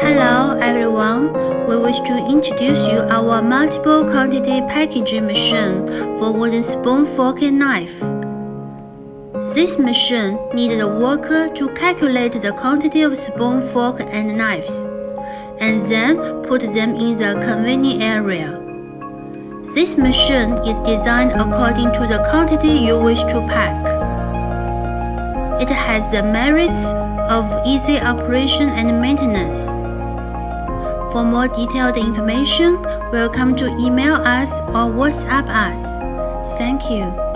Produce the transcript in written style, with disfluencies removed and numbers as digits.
Hello everyone, we wish to introduce you our multiple quantity packaging machine for wooden spoon, fork and knife. This machine needed a worker to calculate the quantity of spoon, fork and knives, and then put them in the convenient area. This machine is designed according to the quantity you wish to pack. It has the merits of easy operation and maintenance. For more detailed information, welcome to email us or WhatsApp us. Thank you.